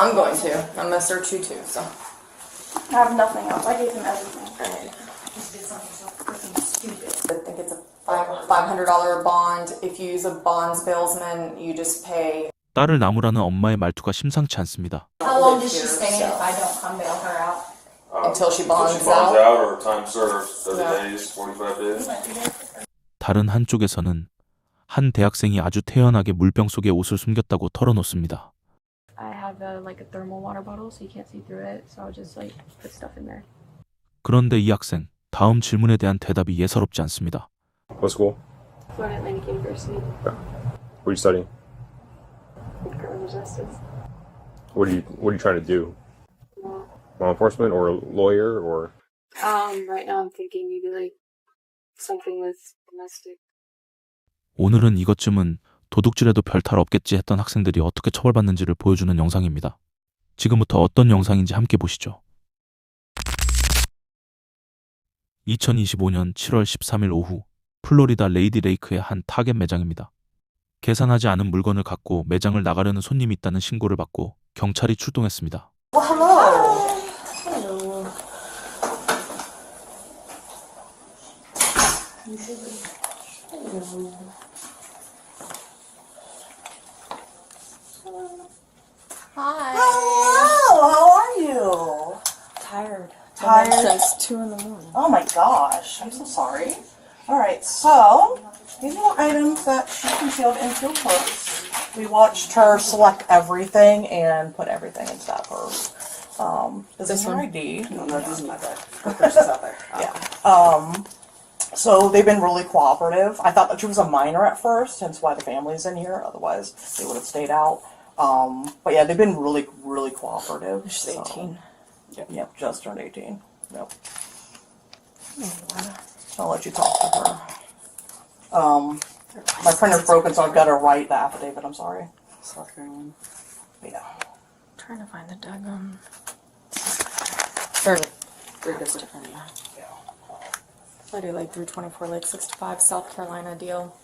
I'm going to. I'm gonna search you too, so. I have nothing else. I gave him everything. Alright. I think it's a $500 bond. If you use a bonds salesman, you just pay. 딸을 나무라는 엄마의 말투가 심상치 않습니다. How long does she stay if I don't come bail her out? Until she bonds out out. or time served, 30 days, 45 days. 다른 한쪽에서는 한 대학생이 아주 태연하게 물병 속에 옷을 숨겼다고 털어놓습니다. I have like a thermal water bottle, so you can't see through it. So I'll just like put stuff in there. 그런데 이 학생, 다음 질문에 대한 대답이 예사롭지 않습니다. What school? Florida Atlantic University. What are you studying? Criminal justice. What are you trying to do? Law enforcement or a lawyer or? Right now I'm thinking maybe like something with domestic. 오늘은 이것쯤은 도둑질해도 별탈 없겠지 했던 학생들이 어떻게 처벌받는지를 보여주는 영상입니다. 지금부터 어떤 영상인지 함께 보시죠. 2025년 7월 13일 오후 플로리다 레이디 레이크의 한 타겟 매장입니다. 계산하지 않은 물건을 갖고 매장을 나가려는 손님이 있다는 신고를 받고 경찰이 출동했습니다. Hello. Hi. Hello, how are you? Tired. Tired? Since 2 in the morning. Oh my gosh, I'm so sorry. Alright, so these are the items that she concealed into her purse. We watched her select everything and put everything into that purse. Is this her ID? No, this is my bag. Her purse is out there. Yeah. So they've been really cooperative. I thought that she was a minor at first, hence why the family's in here. Otherwise, they would have stayed out. But yeah, they've been really, really cooperative. She's 18. Yep, just turned 18. Yep. I'll let you talk to her. My printer's broken, so I've got to write the affidavit. I'm sorry. South Carolina. Yeah. Trying to find the daggone. Or 3 different. I do like 324, like 65 South Carolina deal.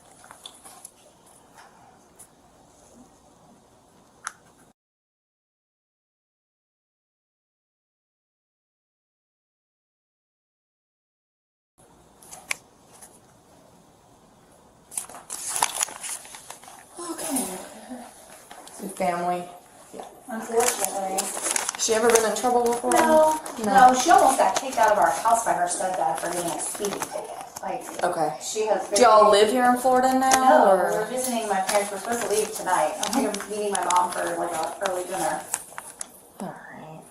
Family. Yeah. Unfortunately. She ever been in trouble before? No, she almost got kicked out of our house by her stepdad for getting a speeding ticket. Like, Okay. she has. Do y'all live here in Florida now? No, or? we're visiting my parents. We're supposed to leave tonight. I'm here meeting my mom for like an early dinner. Alright.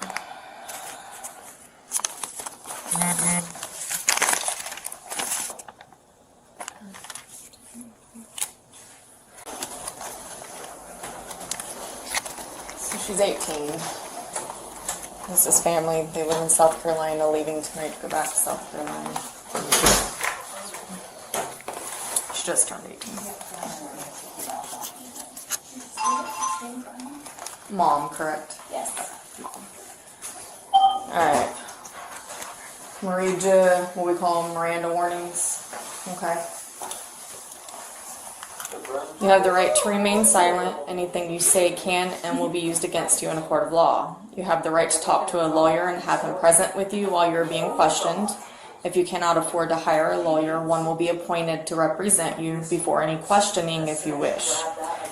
So she's 18. This is family. They live in South Carolina, leaving tonight to go back to South Carolina. She just turned 18. Mom, correct? Yes. Alright. I'm gonna read you what we call Miranda warnings. Okay. You have the right to remain silent. Anything you say can and will be used against you in a court of law. You have the right to talk to a lawyer and have him present with you while you're being questioned. If you cannot afford to hire a lawyer, one will be appointed to represent you before any questioning if you wish.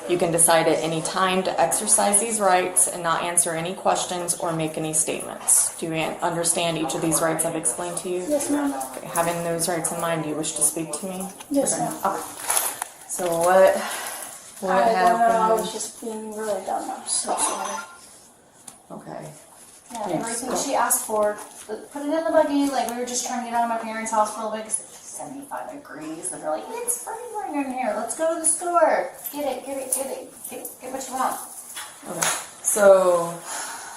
You can decide at any time to exercise these rights and not answer any questions or make any statements. Do you understand each of these rights I've explained to you? Yes, ma'am. Okay. Having those rights in mind, do you wish to speak to me? Yes, Okay. ma'am. Okay. So what I happened? was just being really dumb. I'm so sorry. Okay. Yeah, Yes, everything go. she asked for, put it in the buggy. Like, we were just trying to get out of my parents' house for a little bit because it's 75 degrees. And they're like, it's freezing in here. Let's go to the store. Get it. Get what you want. Okay. So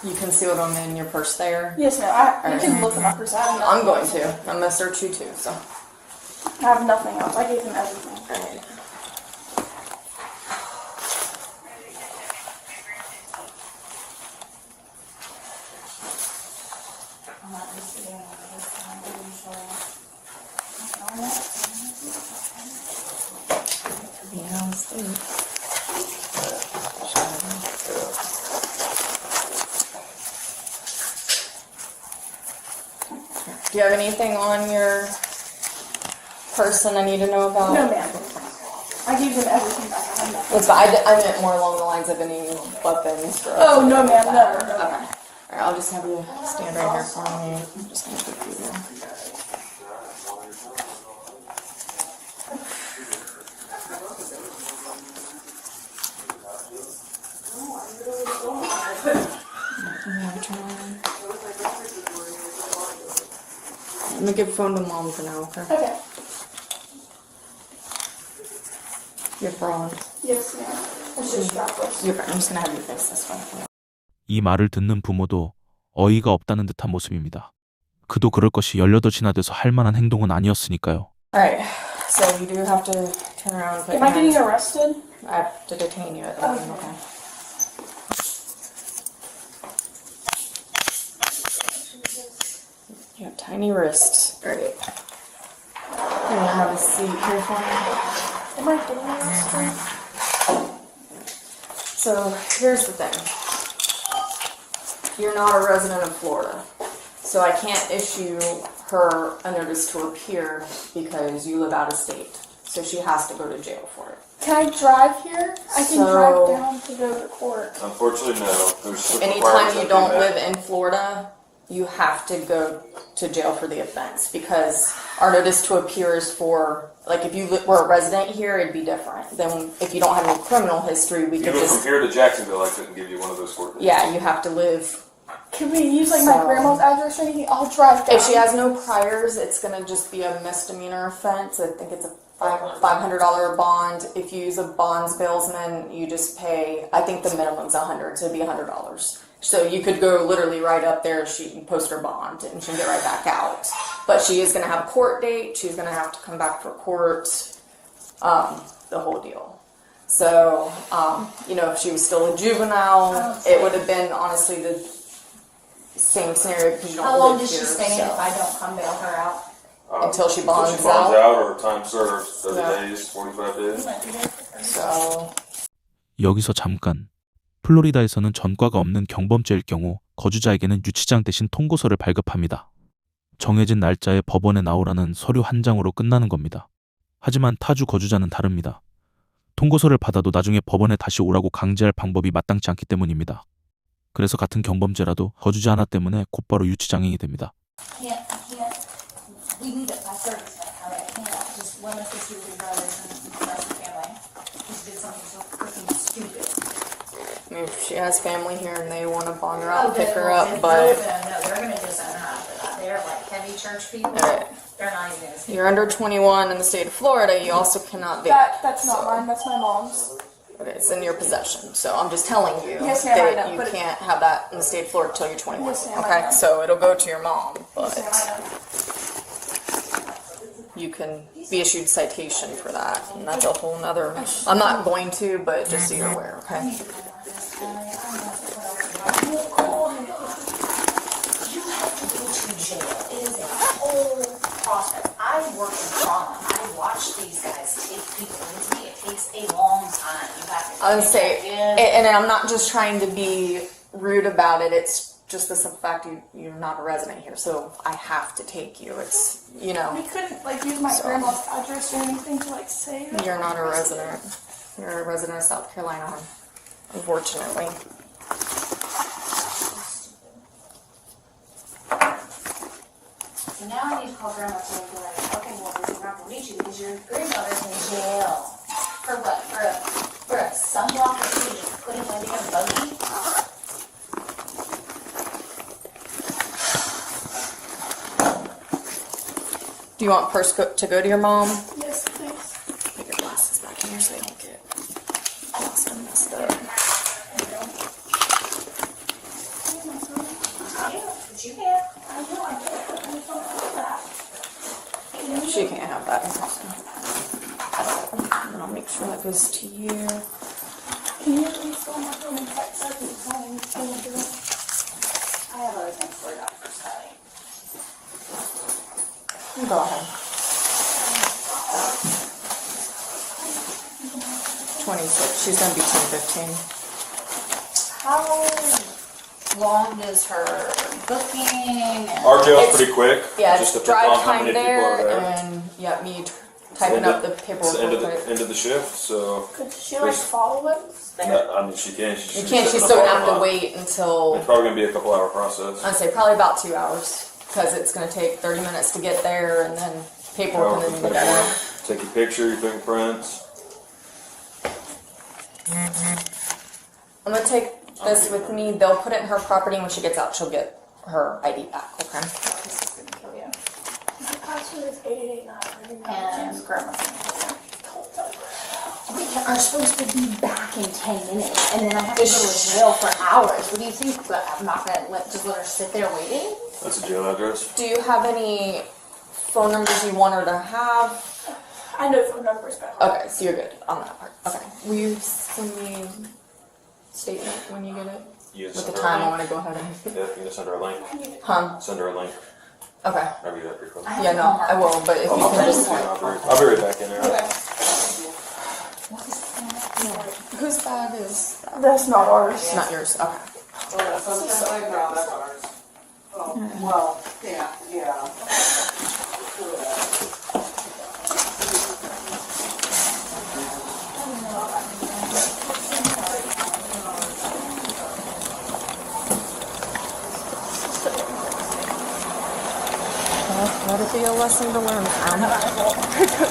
you concealed them in your purse there? Yes, ma'am. You can look in my purse. I have I'm nothing. going to. I'm gonna search you too, so. I have nothing else. I gave him everything. Alright. Yeah, let's see. Do you have anything on your person I need to know about? No, ma'am. I gave them everything back. I have nothing. It's fine. I meant more along the lines of any weapons. Or Oh, no, ma'am. No, no. Okay. All right. I'll just have you stand right here for me. I'm just gonna put you there. Let me give phone to mom for now, okay? Okay. You're fraud. Yes, ma'am. It's just strapless. You're fine. I'm just gonna have you face this one. 이 말을 듣는 부모도 어이가 없다는 듯한 모습입니다. 그도 그럴 것이 18이나 돼서 할 만한 행동은 아니었으니까요. Alright, so you do have to turn around and put Am your I getting hands. arrested? I have to detain you at the moment, okay? You have tiny wrists. Great. You want to have a seat here for me? Am I getting arrested? So here's the thing. You're not a resident of Florida. So I can't issue her a notice to appear because you live out of state. So she has to go to jail for it. Can I drive here? I can drive down to go to court. Unfortunately, no. There's Anytime requirements you that don't do that. live in Florida, you have to go to jail for the offense because our notice to appear is for, like, if you were a resident here, it'd be different. Then if you don't have any criminal history, we could Even from just, here to Jacksonville, I couldn't give you one of those court dates. yeah, you have to live. Can we use like my So- grandma's address or anything? I'll drive down. If she has no priors, it's gonna just be a misdemeanor offense. I think it's a $500 bond. If you use a bonds bailsman, you just pay, I think the minimum's $100, so it'd be $100. So you could go literally right up there, she can post her bond and she can get right back out. But she is gonna have a court date, she's gonna have to come back for court, the whole deal. So, if she was still a juvenile, it would have been honestly the same scenario because you don't How long live does she here, stay in so- if I don't come bail her out? Until she bonds Until she bonds out. out or time served, 30 Yeah. days, 45 days. So, 여기서 잠깐. 플로리다에서는 전과가 없는 경범죄일 경우 거주자에게는 유치장 대신 통고서를 발급합니다. 정해진 날짜에 법원에 나오라는 서류 한 장으로 끝나는 겁니다. 하지만 타주 거주자는 다릅니다. 통고서를 받아도 나중에 법원에 다시 오라고 강제할 방법이 마땅치 않기 때문입니다. 그래서 같은 경범죄라도 거주자 하나 때문에 곧바로 유치장행이 됩니다. I can't. We need it by service. I can't just limit this to your brothers and the rest of the family. Just did something so freaking stupid. I mean, if she has family here and they want to bond her out and pick her up, but No, they're gonna disown her after that. They're like heavy church people. Alright. They're not even gonna see. you're under 21 in the state of Florida, you also cannot be. That's not mine. That's my mom's. Okay, it's in your possession. So I'm just telling you Yes, ma'am, I that know, you but- can't have that in the state of Florida until you're 21. Yes, ma'am, I Okay, know. so it'll go to your mom, but Yes, ma'am, I know. you can be issued citation for that, and that's a whole nother. I'm not going to, but just so you're aware, okay? You have to go to jail. It is a whole process. I work in trauma. I watch these guys take people into me. It takes a long time. You have to. I would say, get and I'm not just trying to be rude about it. It's just the simple fact you're not a resident here, so I have to take you. It's We couldn't like use my grandma's address or anything to like say that. you're not a resident. You're a resident of South Carolina, unfortunately. So now I need to call grandma to be like, okay, well, we're not gonna meet you because your grandmother's in jail. For what? For a sunblock or two just putting my damn buggy? Do you want purse to go to your mom? Yes, please. Put your glasses back in here so they don't get lost and messed up. But you can't. I know I can't. I just don't have that. She can't have that. And I'll make sure that goes to you. Can you at least go on my phone and text her because it's not in the phone to her? I have other things for you, Dr. Sally. Go ahead. 26. She's gonna be 10, 15. How long is her booking? Our jail's It's- pretty quick. Yeah, just it's depends on drive how time many people are there, there. and yeah, me typing up the paperwork It's the real quick. end of the shift, so Could she like follow us there? I mean she can. She's You can't. She's still gonna have to wait until It's probably gonna be a couple hour process. I'd say probably about 2 hours because it's gonna take 30 minutes to get there, and then paperwork, and then you get there. Take your picture, your fingerprints. I'm gonna take this with me. They'll put it in her property. When she gets out, she'll get her ID back. Okay. The password is 8889. And grandma. we are supposed to be back in 10 minutes, and then I have to go to jail for hours. What do you think? But I'm not gonna just let her sit there waiting? That's a jail address. Do you have any phone numbers you want her to have? I know phone numbers better. Okay, so you're good on that part. Okay. Will you send me a statement when you get it? You With the send her a time I link. want to go ahead and. Yeah, you can send her a link. Huh? Send her a link. Okay. I'll be that pretty quick. Yeah, no, I will, but if you can just. I'll be right back in there. Whose bag is that? That's not ours. It's not yours. Okay. Well, yeah. Let it be a lesson to learn from.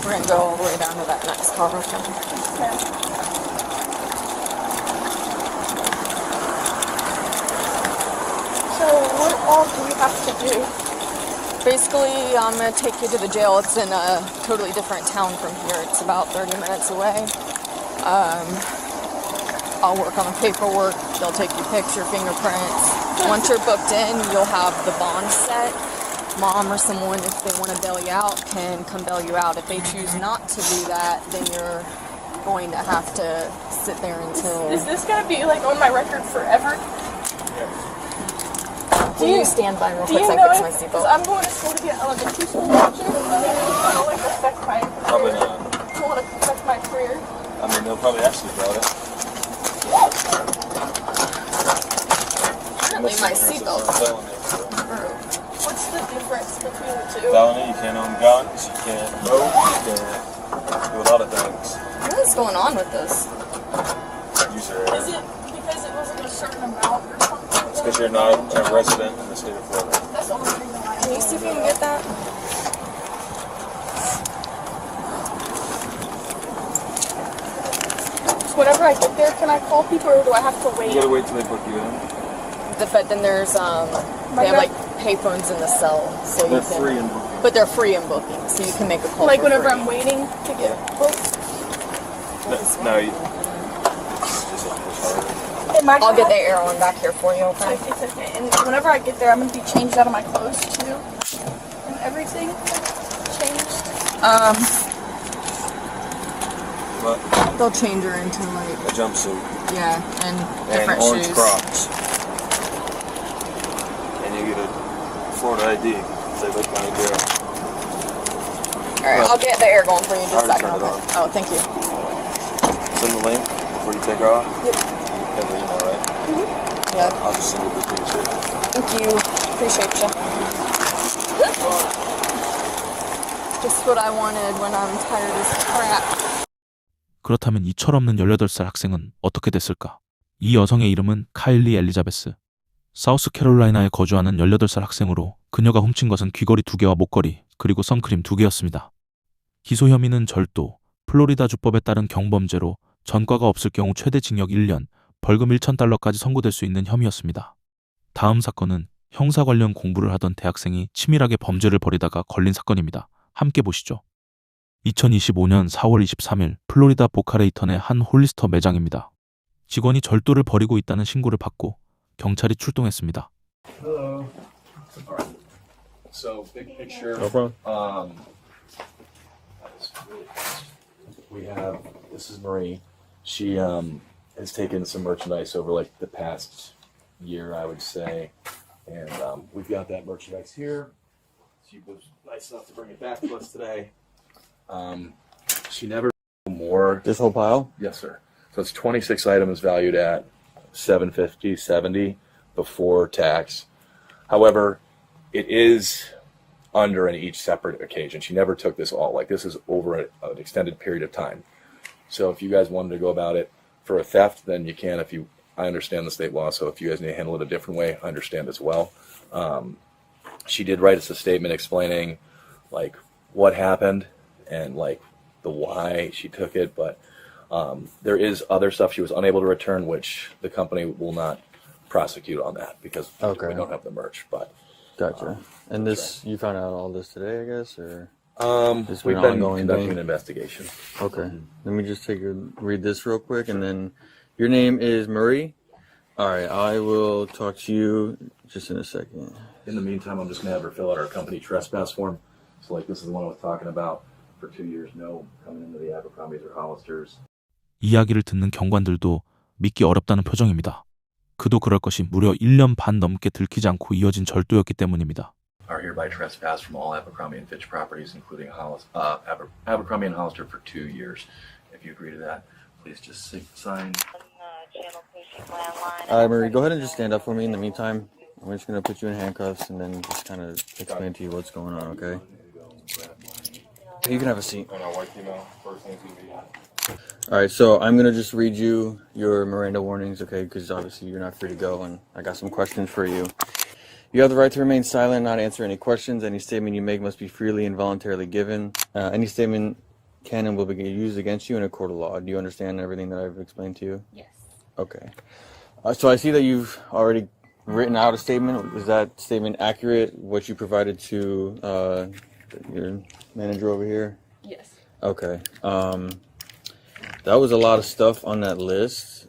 We're gonna go all the way down to that next car. Okay. So what all do we have to do? Basically, I'm gonna take you to the jail. It's in a totally different town from here. It's about 30 minutes away. I'll work on the paperwork. They'll take your picture, fingerprints. Once you're booked in, you'll have the bond set. Mom or someone, if they want to bail you out, can come bail you out. If they choose not to do that, then you're going to have to sit there until. Is this gonna be like on my record forever? Will you stand by real Do quick you so I know fix my if, because seatbelt? I'm going to school to get elementary school teacher, it'll like affect my Probably career. not. It will affect my career. I mean, they'll probably ask you about it. Apparently my seatbelt. What's the difference between the two? Felony, you can't own guns, you can't vote, you can't do a lot of things. What is going on with this? User Is error. it because it wasn't a certain amount or something? It's because you're not a resident in the state of Florida. That's the only reason why. Can you see if you can get that? Whenever I get there, can I call people or do I have to You wait? gotta wait till they book you in. But then there's they have like payphones in the cell, so They're you can. free in booking. But they're free in booking, so you can make a call. Like for whenever free. I'm waiting to get booked? No, you. Am I I'll get the gonna arrow one back here for you. have- Okay. It's okay. And whenever I get there, I'm gonna be changed out of my clothes too. And everything changed. But They'll change her into like a jumpsuit and and different orange shoes. Crocs, and you get a Florida ID. They look kind of good. All right, I'll get the air going for you in just a I already second. turned it Okay. Oh, thank you. Send the link before you take her off. Yep. Have the email, right? Yeah. I'll just send it to you. Thank you. Appreciate you. Just what I wanted when I'm tired as crap. 그렇다면 이 철없는 18살 학생은 어떻게 됐을까? 이 여성의 이름은 카일리 엘리자베스. 사우스캐롤라이나에 거주하는 18살 학생으로 그녀가 훔친 것은 귀걸이 2개와 목걸이, 그리고 선크림 2개였습니다. 기소 혐의는 절도, 플로리다 주법에 따른 경범죄로 전과가 없을 경우 최대 징역 1년, 벌금 1,000달러까지 선고될 수 있는 혐의였습니다. 다음 사건은 형사 관련 공부를 하던 대학생이 치밀하게 범죄를 벌이다가 걸린 사건입니다. 함께 보시죠. 2025년 4월 23일 플로리다 보카레이턴의 한 홀리스터 매장입니다. 직원이 절도를 벌이고 있다는 신고를 받고 경찰이 출동했습니다. Hello. All right. So, big picture. No problem. We have, this is Marie. She has taken some merchandise over like the past year, I would say, and we've got that merchandise here. She was nice enough to bring it back to us today. She never more. This whole pile? Yes, sir. So it's 26 items valued at $750, $70 before tax. However, it is under in each separate occasion. She never took this all. Like, this is over an extended period of time. So if you guys wanted to go about it for a theft, then you can. I understand the state law, so if you guys need to handle it a different way, I understand as well. She did write us a statement explaining like what happened and like the why she took it, but there is other stuff she was unable to return, which the company will not prosecute on that because we don't have the merch. But gotcha. And this, you found out all this today, I guess, or we've been conducting an investigation. Okay. Let me just read this real quick, and then your name is Marie. All right, I will talk to you just in a second. In the meantime, I'm just gonna have her fill out our company trespass form. So like, this is the one I was talking about. For 2 years, no coming into the Abercrombies or Hollisters. 이야기를 듣는 경관들도 믿기 어렵다는 표정입니다. 그도 그럴 것이 무려 1년 반 넘게 들키지 않고 이어진 절도였기 때문입니다. Are hereby trespassed from all Abercrombie and Fitch properties, including Abercrombie and Hollister, for 2 years. If you agree to that, please just sign. All right, Marie, go ahead and just stand up for me in the meantime. I'm just going to put you in handcuffs and then just kind of explain to you what's going on, okay? You can have a seat. All right, so I'm going to just read you your Miranda warnings, okay, because obviously you're not free to go, and I got some questions for you. You have the right to remain silent, not answer any questions. Any statement you make must be freely and voluntarily given. Any statement can and will be used against you in a court of law. Do you understand everything that I've explained to you? Yes. Okay. So I see that you've already written out a statement. Is that statement accurate, what you provided to your manager over here? Yes. Okay. That was a lot of stuff on that list.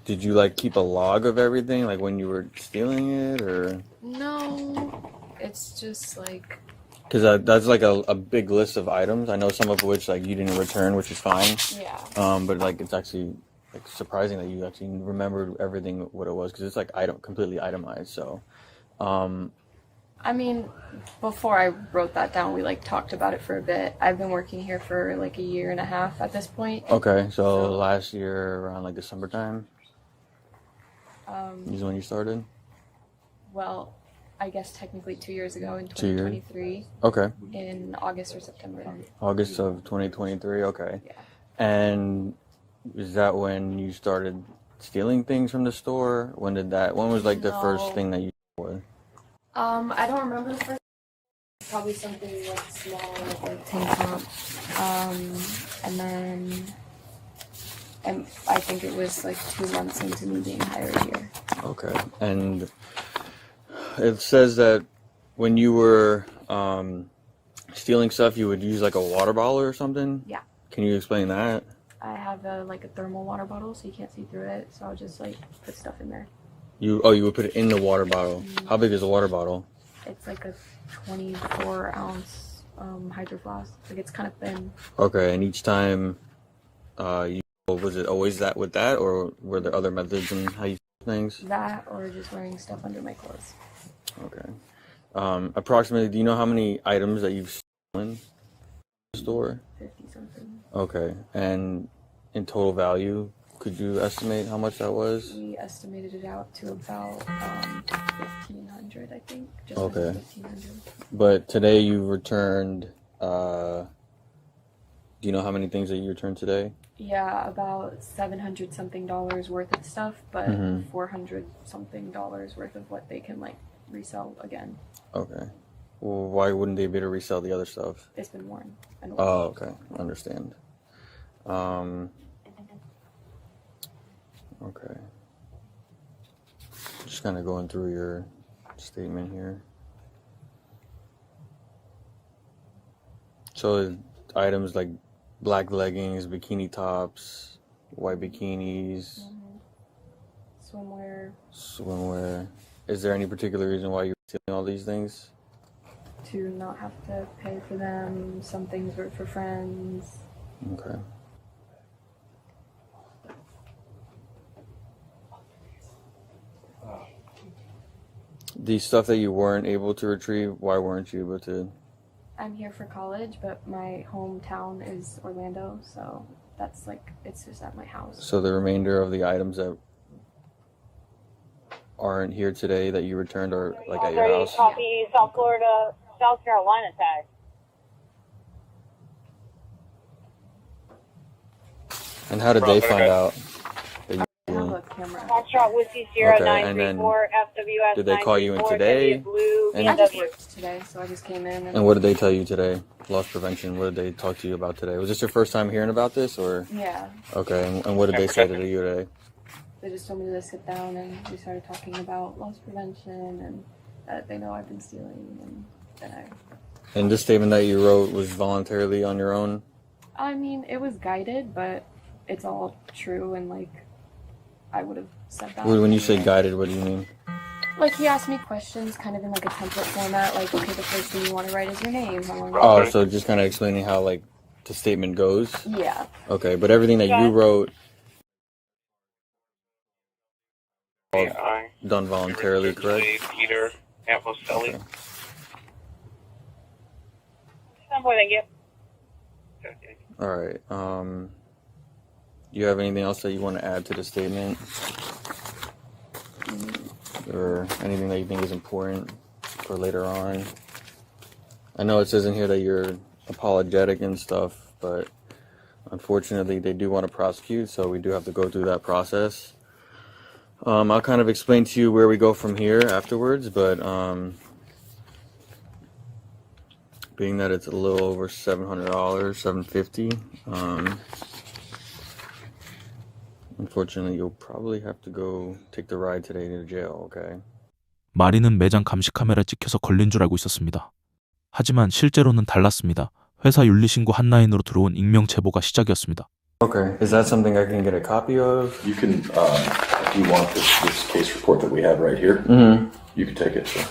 Did you like keep a log of everything, like when you were stealing it, or? No, it's just like. Because that's like a big list of items. I know some of which like you didn't return, which is fine. Yeah. But like it's actually like surprising that you actually remembered everything what it was, because it's like completely itemized. So. I mean, before I wrote that down, we like talked about it for a bit. I've been working here for like a year and a half at this point. Okay, so last year around like December time. Is when you started? Well, I guess technically 2 years ago in 2023. 2023. Okay. In August or September. August of 2023. Okay. Yeah. And is that when you started stealing things from the store? When was like the first thing that you did? I don't remember the first. Probably something like small, like tank top. And then I think it was like 2 months into me being hired here. Okay. And it says that when you were stealing stuff, you would use like a water bottle or something? Yeah. Can you explain that? I have a thermal water bottle, so you can't see through it. So I'll just like put stuff in there. You would put it in the water bottle. How big is the water bottle? It's like a 24-ounce Hydro Flask. Like, it's kind of thin. Okay, and each time, was it always that with that, or were there other methods in how you do things? That, or just wearing stuff under my clothes. Okay. Approximately, do you know how many items that you've stolen in the store? 50-something. Okay, and in total value, could you estimate how much that was? We estimated it out to about $1,500, I think. Just Okay. under $1,500. But today you returned, do you know how many things that you returned today? Yeah, about $700-something worth of stuff, but Mm-hmm. $400-something worth of what they can like resell again. Okay. Well, why wouldn't they be able to resell the other stuff? It's been worn and Oh, okay. Understand. Okay. Just kind of going through your statement here. So items like black leggings, bikini tops, white bikinis, swimwear. Is there any particular reason why you're stealing all these things? To not have to pay for them. Some things were for friends. Okay. The stuff that you weren't able to retrieve, why weren't you able to? I'm here for college, but my hometown is Orlando, so that's like, it's just at my house. So the remainder of the items that aren't here today that you returned are like at your house? Copy South Florida, South Carolina tag. And how did they find out? I have a camera. Foxtrot Whiskey Sierra Okay, and then 934 FWS. did they call you in today? Blue And- I just BMW. worked today, so I just came in. And what did they tell you today? Loss prevention, what did they talk to you about today? Was this your first time hearing about this, or? Yeah, Okay, and what did they say to you today? they just told me to sit down, and we started talking about loss prevention, and that they know I've been stealing, and that And this statement that you wrote was voluntarily on your own? I mean, it was guided, but it's all true, and like, I would have said that. When you say guided, what do you mean? Like, he asked me questions kind of in like a template format, like, okay, the first thing you want to write is your name, how long Oh, so just kind of explaining how like the statement goes? Yeah. Okay, but everything that you wrote done voluntarily, correct? Peter Apostoli. Okay. Thank you. All right. Do you have anything else that you want to add to the statement, or anything that you think is important for later on? I know it says in here that you're apologetic and stuff, but unfortunately, they do want to prosecute, so we do have to go through that process. I'll kind of explain to you where we go from here afterwards, but being that it's a little over $700, $750, unfortunately, you'll probably have to go take the ride today to jail, okay? 마리는 매장 감시 카메라 찍혀서 걸린 줄 알고 있었습니다. 하지만 실제로는 달랐습니다. 회사 윤리신고 한라인으로 들어온 익명 제보가 시작이었습니다. Okay, is that something I can get a copy of? You can, if you want this case report that we have right here, you can take it. Sure.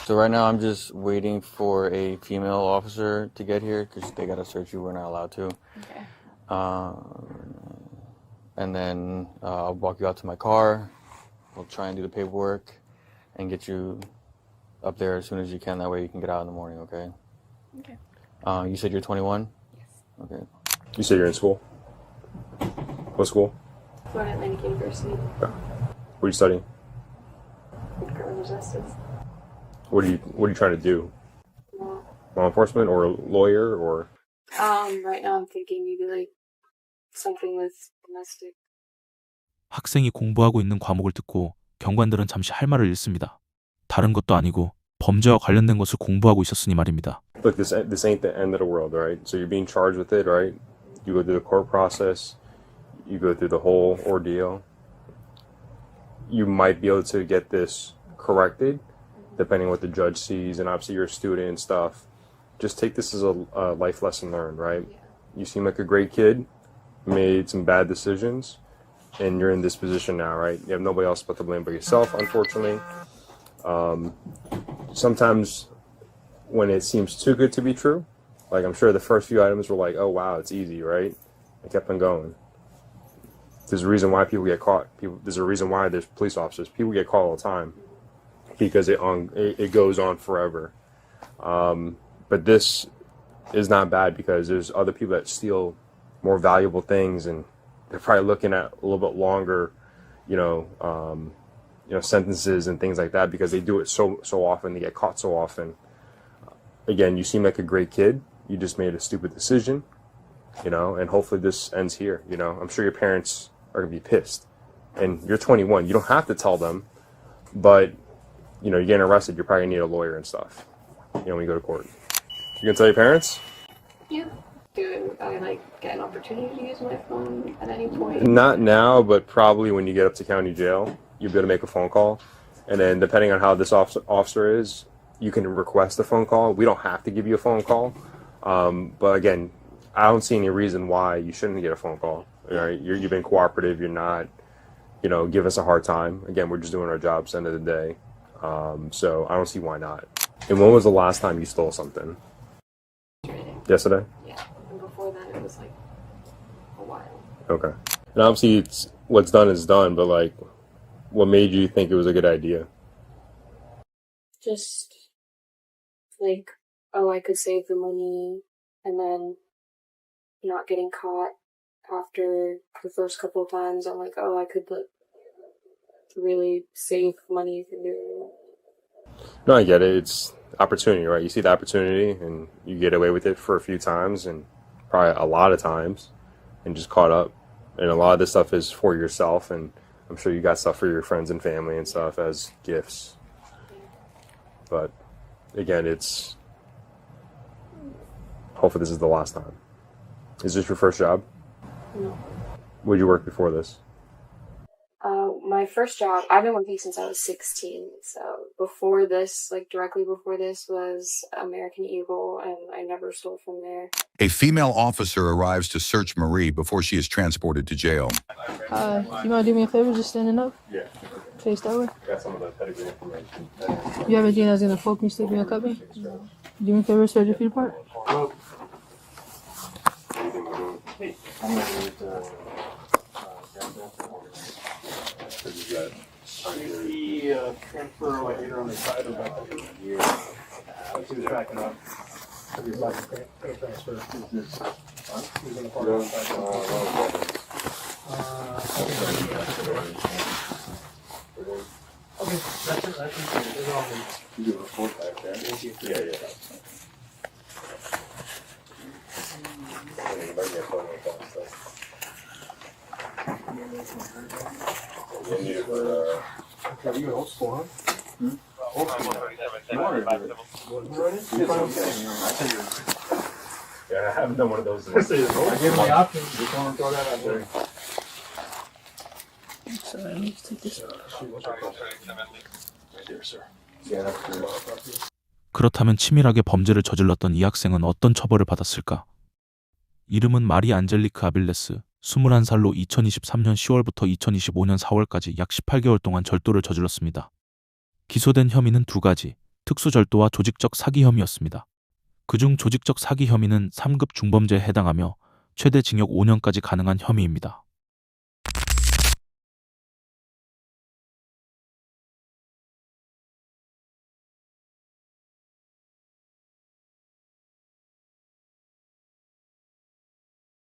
So right now I'm just waiting for a female officer to get here because they gotta search you. We're not allowed to. Okay. And then I'll walk you out to my car. We'll try and do the paperwork and get you up there as soon as you can. That way you can get out in the morning, okay? Okay. You said you're 21? Yes. Okay. You said you're in school? What school? Florida Atlantic University. What are you studying? Criminal justice. What are you trying to do? Law enforcement or lawyer or? Right now I'm thinking maybe like something with domestic. 학생이 공부하고 있는 과목을 듣고 경관들은 잠시 할 말을 잃습니다. 다른 것도 아니고 범죄와 관련된 것을 공부하고 있었으니 말입니다. Look, this ain't the end of the world, right? So you're being charged with it, right? You go through the court process, you go through the whole ordeal. You might be able to get this corrected, depending on what the judge sees, and obviously you're a student and stuff. Just take this as a life lesson learned, right? You seem like a great kid, made some bad decisions, and you're in this position now, right? You have nobody else but to blame but yourself, unfortunately. Sometimes when it seems too good to be true, like I'm sure the first few items were like, oh wow, it's easy, right? I kept on going. There's a reason why people get caught. There's a reason why there's police officers. People get caught all the time because it goes on forever. But this is not bad because there's other people that steal more valuable things, and they're probably looking at a little bit longer, sentences and things like that because they do it so often. They get caught so often. Again, you seem like a great kid. You just made a stupid decision, and hopefully this ends here. I'm sure your parents are gonna be pissed, and you're 21. You don't have to tell them, but you're getting arrested. You're probably gonna need a lawyer and stuff. When you go to court, you gonna tell your parents? Yeah. Do I get an opportunity to use my phone at any point? Not now, but probably when you get up to county jail, you'll be able to make a phone call, and then depending on how this officer is, you can request a phone call. We don't have to give you a phone call, but again, I don't see any reason why you shouldn't get a phone call. Right? You've been cooperative. You're not, give us a hard time. Again, we're just doing our jobs at the end of the day. So I don't see why not. And when was the last time you stole something? Yesterday? Yeah. And before that, it was a while. Okay. And obviously, what's done is done. But what made you think it was a good idea? Just like, oh, I could save the money and then not getting caught after the first couple of times. I'm like, oh, I could really save money from doing it. No, I get it. It's opportunity, right? You see the opportunity and you get away with it for a few times and probably a lot of times and just caught up. And a lot of this stuff is for yourself, and I'm sure you got stuff for your friends and family and stuff as gifts. But again, hopefully this is the last time. Is this your first job? No. Where'd you work before this? My first job, I've been working since I was 16. So before this, like directly before this, was American Eagle, and I never stole from there. A female officer arrives to search Marie before she is transported to jail. You want to do me a favor, just standing up? Yeah. Face that way. Got some of the pedigree information. You have anything that's going to poke me, stick me, or cut me? Do me a favor, spread your feet apart. The transfer like either on the side or back up in the year. He was backing up. He was like transfer. He was in the park on the side. Okay, that's it. That's all. You do a report back there. Yeah. Okay, you old school, huh? Yeah, I haven't done one of those. I gave him the option. Just want to throw that out there. So I need to take this. 그렇다면 치밀하게 범죄를 저질렀던 이 학생은 어떤 처벌을 받았을까? 이름은 마리 안젤리크 아빌레스, 21살로 2023년 10월부터 2025년 4월까지 약 18개월 동안 절도를 저질렀습니다. 기소된 혐의는 두 가지, 특수절도와 조직적 사기 혐의였습니다. 그중 조직적 사기 혐의는 3급 중범죄에 해당하며 최대 징역 5년까지 가능한 혐의입니다.